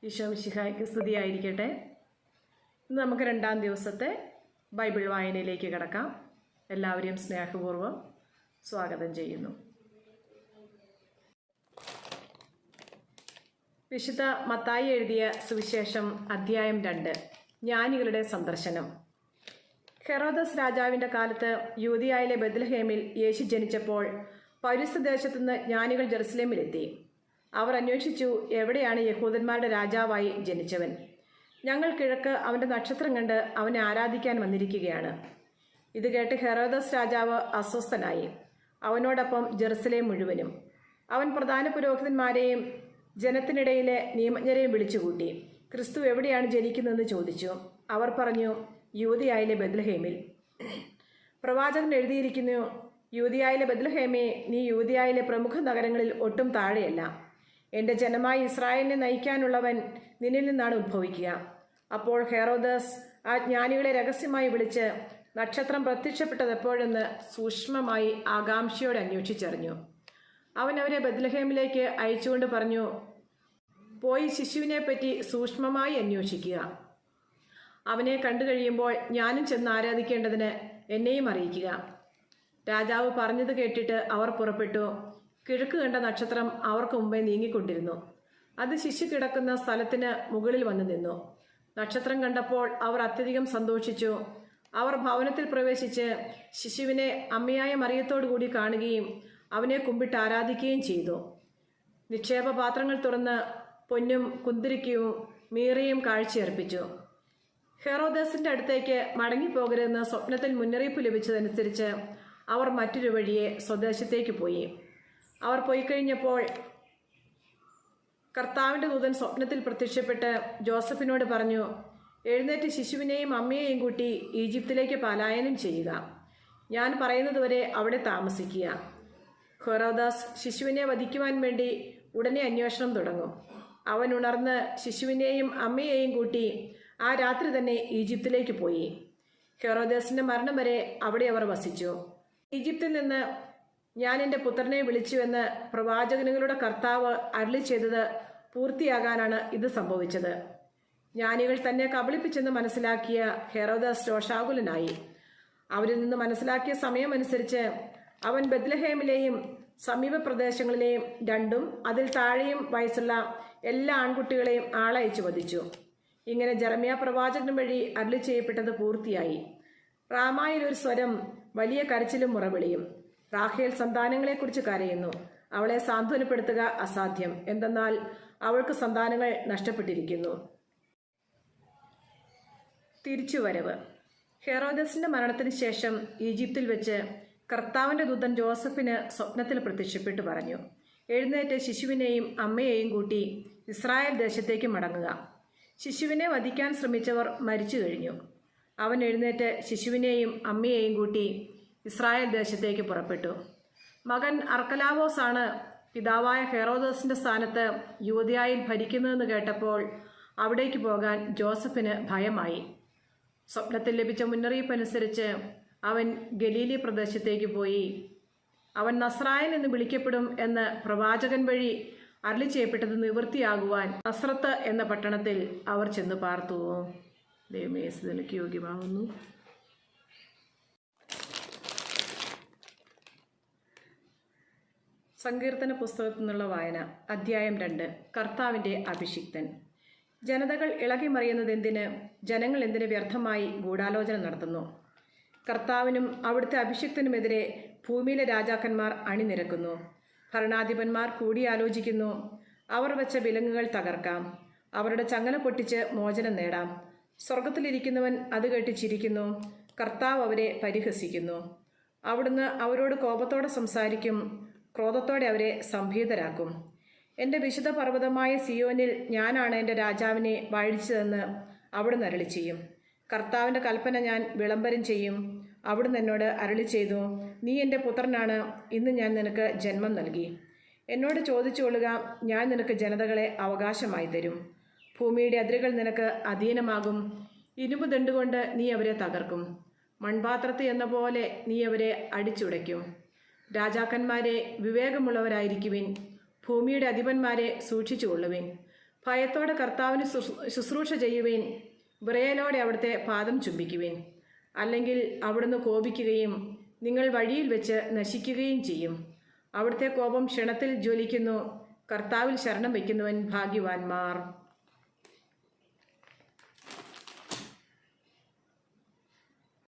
ഈശോ മിശിഹായ്ക്ക് സ്തുതിയായിരിക്കട്ടെ. ഇന്ന് നമുക്ക് രണ്ടാം ദിവസത്തെ ബൈബിൾ വായനയിലേക്ക് കടക്കാം. എല്ലാവരെയും സ്നേഹപൂർവ്വം സ്വാഗതം ചെയ്യുന്നു. വിശുദ്ധ മത്തായി എഴുതിയ സുവിശേഷം അധ്യായം 2. ജ്ഞാനികളുടെ സന്ദർശനം. ഹെറോദസ് രാജാവിൻ്റെ കാലത്ത് യൂദയായിലെ ബെത്ലഹേമിൽ യേശു ജനിച്ചപ്പോൾ പൗരസ്ത്യദേശത്തുനിന്ന് ജ്ഞാനികൾ ജെറുസലേമിലെത്തി. അവർ അന്വേഷിച്ചു, എവിടെയാണ് യഹൂദന്മാരുടെ രാജാവായി ജനിച്ചവൻ? ഞങ്ങൾ കിഴക്ക് അവൻ്റെ നക്ഷത്രം കണ്ട് അവനെ ആരാധിക്കാൻ വന്നിരിക്കുകയാണ്. ഇത് കേട്ട് ഹെറോദസ് രാജാവ് അസ്വസ്ഥനായി. അവനോടൊപ്പം ജെറുസലേം മുഴുവനും. അവൻ പ്രധാന പുരോഹിതന്മാരെയും ജനത്തിനിടയിലെ നിയമജ്ഞരെയും വിളിച്ചുകൂട്ടി. ക്രിസ്തു എവിടെയാണ് ജനിക്കുന്നതെന്ന് ചോദിച്ചു. അവർ പറഞ്ഞു, യൂദയായിലെ ബെത്ലഹേമിൽ. പ്രവാചകൻ എഴുതിയിരിക്കുന്നു, യൂദയായിലെ ബെത്ലഹേമേ, നീ യൂദയായിലെ പ്രമുഖ നഗരങ്ങളിൽ ഒട്ടും താഴെയല്ല. എൻ്റെ ജനമായി ഇസ്രായേലിനെ നയിക്കാനുള്ളവൻ നിന്നിൽ നിന്നാണ് ഉദ്ഭവിക്കുക. അപ്പോൾ ഹെറോദസ് ആ ജ്ഞാനികളെ രഹസ്യമായി വിളിച്ച് നക്ഷത്രം പ്രത്യക്ഷപ്പെട്ടത് എപ്പോഴെന്ന് സൂക്ഷ്മമായി ആകാംക്ഷയോടെ അന്വേഷിച്ചറിഞ്ഞു. അവൻ അവരെ ബെത്ലഹേമിലേക്ക് അയച്ചുകൊണ്ട് പറഞ്ഞു, പോയി ശിശുവിനെപ്പറ്റി സൂക്ഷ്മമായി അന്വേഷിക്കുക. അവനെ കണ്ടു കഴിയുമ്പോൾ ഞാനും ചെന്ന് ആരാധിക്കേണ്ടതിന് എന്നെയും അറിയിക്കുക. രാജാവ് പറഞ്ഞത് കേട്ടിട്ട് അവർ പുറപ്പെട്ടു. കിഴക്ക് കണ്ട നക്ഷത്രം അവർക്ക് മുമ്പേ നീങ്ങിക്കൊണ്ടിരുന്നു. അത് ശിശു കിടക്കുന്ന സ്ഥലത്തിന് മുകളിൽ വന്നു നിന്നു. നക്ഷത്രം കണ്ടപ്പോൾ അവർ അത്യധികം സന്തോഷിച്ചു. അവർ ഭവനത്തിൽ പ്രവേശിച്ച് ശിശുവിനെ അമ്മയായ മറിയത്തോടുകൂടി കാണുകയും അവനെ കുമ്പിട്ട് ആരാധിക്കുകയും ചെയ്തു. നിക്ഷേപ പാത്രങ്ങൾ തുറന്ന് പൊന്നും കുന്തിരിക്കയും മീറയും കാഴ്ചയർപ്പിച്ചു. ഹെറോദസിന്റെ അടുത്തേക്ക് മടങ്ങിപ്പോകരുതെന്ന് സ്വപ്നത്തിൽ മുന്നറിയിപ്പ് ലഭിച്ചതനുസരിച്ച് അവർ മറ്റൊരു വഴിയെ സ്വദേശത്തേക്ക് പോയി. അവർ പോയി കഴിഞ്ഞപ്പോൾ കർത്താവിൻ്റെ ദൂതൻ സ്വപ്നത്തിൽ പ്രത്യക്ഷപ്പെട്ട് ജോസഫിനോട് പറഞ്ഞു, എഴുന്നേറ്റ് ശിശുവിനെയും അമ്മയെയും കൂട്ടി ഈജിപ്തിലേക്ക് പലായനം ചെയ്യുക. ഞാൻ പറയുന്നതുവരെ അവിടെ താമസിക്കുക. ഹെറോദാസ് ശിശുവിനെ വധിക്കുവാൻ വേണ്ടി ഉടനെ അന്വേഷണം തുടങ്ങും. അവൻ ഉണർന്ന് ശിശുവിനെയും അമ്മയെയും കൂട്ടി ആ രാത്രി തന്നെ ഈജിപ്തിലേക്ക് പോയി. ഹെറോദാസിന്റെ മരണം വരെ അവിടെ അവർ വസിച്ചു. ഈജിപ്തിൽ നിന്ന് ഞാൻ എൻ്റെ പുത്രനെ വിളിച്ചുവെന്ന് പ്രവാചകനുകളുടെ കർത്താവ് അരുളി ചെയ്തത് പൂർത്തിയാകാനാണ് ഇത് സംഭവിച്ചത്. ജ്ഞാനികൾ തന്നെ കബളിപ്പിച്ചെന്ന് മനസ്സിലാക്കിയ ഹെറോദാസ് രോഷാകുലനായി. അവരിൽ നിന്ന് മനസ്സിലാക്കിയ സമയമനുസരിച്ച് അവൻ ബെത്ലഹേമിലെയും സമീപ പ്രദേശങ്ങളിലെയും 2 അതിൽ താഴെയും വയസ്സുള്ള എല്ലാ ആൺകുട്ടികളെയും ആളയച്ചു വധിച്ചു. ഇങ്ങനെ ജെറമ്യാ പ്രവാചകൻ വഴി അരുളി ചെയ്യപ്പെട്ടത് പൂർത്തിയായി. റാമായിൽ ഒരു സ്വരം, വലിയ കരച്ചിലും മുറവിളിയും. റാഹേൽ സന്താനങ്ങളെക്കുറിച്ച് കരയുന്നു. അവളെ സാന്ത്വനപ്പെടുത്തുക അസാധ്യം, എന്തെന്നാൽ അവൾക്ക് സന്താനങ്ങൾ നഷ്ടപ്പെട്ടിരിക്കുന്നു. തിരിച്ചുവരവ്. ഹെറോദസിന്റെ മരണത്തിന് ശേഷം ഈജിപ്തിൽ വെച്ച് കർത്താവിന്റെ ദൂതൻ ജോസഫിന് സ്വപ്നത്തിൽ പ്രത്യക്ഷപ്പെട്ടു പറഞ്ഞു, എഴുന്നേറ്റ് ശിശുവിനെയും അമ്മയെയും കൂട്ടി ഇസ്രായേൽ ദേശത്തേക്ക് മടങ്ങുക. ശിശുവിനെ വധിക്കാൻ ശ്രമിച്ചവർ മരിച്ചു കഴിഞ്ഞു. അവൻ എഴുന്നേറ്റ് ശിശുവിനെയും അമ്മയെയും കൂട്ടി ഇസ്രായേൽ ദേശത്തേക്ക് പുറപ്പെട്ടു. മകൻ അർക്കലാവോസ് ആണ് പിതാവായ ഹെറോദസിന്റെ സ്ഥാനത്ത് യൂദയായിൽ ഭരിക്കുന്നതെന്ന് കേട്ടപ്പോൾ അവിടേക്ക് പോകാൻ ജോസഫിന് ഭയമായി. സ്വപ്നത്തിൽ ലഭിച്ച മുന്നറിയിപ്പ് അനുസരിച്ച് അവൻ ഗലീലി പ്രദേശത്തേക്ക് പോയി. അവൻ നസ്രായൻ എന്ന് വിളിക്കപ്പെടും എന്ന് പ്രവാചകൻ വഴി അരുളി ചെയ്യപ്പെട്ടത് നിവൃത്തിയാകുവാൻ നസ്രത്ത് എന്ന പട്ടണത്തിൽ അവർ ചെന്ന് പാർത്തു. ദൈവമേ, ഇതിലേക്ക് യോഗ്യമാകുന്നു. സങ്കീർത്തന പുസ്തകത്തിൽ നിന്നുള്ള വായന. അധ്യായം 2. കർത്താവിൻ്റെ അഭിഷിക്തൻ. ജനതകൾ ഇളകിമറിയുന്നത് എന്തിന്? ജനങ്ങൾ എന്തിന് വ്യർത്ഥമായി ഗൂഢാലോചന നടത്തുന്നു? കർത്താവിനും അവിടുത്തെ അഭിഷിക്തനുമെതിരെ ഭൂമിയിലെ രാജാക്കന്മാർ അണിനിരക്കുന്നു. ഭരണാധിപന്മാർ കൂടിയാലോചിക്കുന്നു. അവർ വെച്ച വിലങ്ങുകൾ തകർക്കാം, അവരുടെ ചങ്ങല പൊട്ടിച്ച് മോചനം നേടാം. സ്വർഗത്തിലിരിക്കുന്നവൻ അത് കേട്ട് ചിരിക്കുന്നു. കർത്താവ് അവരെ പരിഹസിക്കുന്നു. അവിടുന്ന് അവരോട് കോപത്തോടെ സംസാരിക്കും, ക്രോധത്തോടെ അവരെ സംഭീതരാക്കും. എൻ്റെ വിശുദ്ധ പർവ്വതമായ സിയോനിൽ ഞാനാണ് എൻ്റെ രാജാവിനെ വാഴിച്ചതെന്ന് അവിടുന്ന് അരുളി ചെയ്യും. കർത്താവിൻ്റെ കൽപ്പന ഞാൻ വിളംബരം ചെയ്യും. അവിടുന്ന് എന്നോട് അരുളി ചെയ്തു, നീ എൻ്റെ പുത്രനാണ്, ഇന്ന് ഞാൻ നിനക്ക് ജന്മം നൽകി. എന്നോട് ചോദിച്ചുകൊള്ളുക, ഞാൻ നിനക്ക് ജനതകളെ അവകാശമായി തരും. ഭൂമിയുടെ അതിരുകൾ നിനക്ക് അധീനമാകും. ഇരുമ്പ് ദണ്ടുകൊണ്ട് നീ അവരെ തകർക്കും. മൺപാത്രത്തിൽ എന്ന പോലെ നീ അവരെ അടിച്ചുടയ്ക്കും. രാജാക്കന്മാരെ, വിവേകമുള്ളവരായിരിക്കുവിൻ. ഭൂമിയുടെ അധിപന്മാരെ സൂക്ഷിച്ചുകൊള്ളുവിൻ. ഭയത്തോടെ കർത്താവിന് ശുശ്രൂഷ ചെയ്യുവിൻ. വിറയലോടെ അവിടുത്തെ പാദം ചുംബിക്കുവിൻ. അല്ലെങ്കിൽ അവിടുന്ന് കോപിക്കുകയും നിങ്ങൾ വഴിയിൽ വെച്ച് നശിക്കുകയും ചെയ്യും. അവിടുത്തെ കോപം ക്ഷണത്തിൽ ജ്വലിക്കുന്നു. കർത്താവിൽ ശരണം വയ്ക്കുന്നവൻ ഭാഗ്യവാന്മാർ.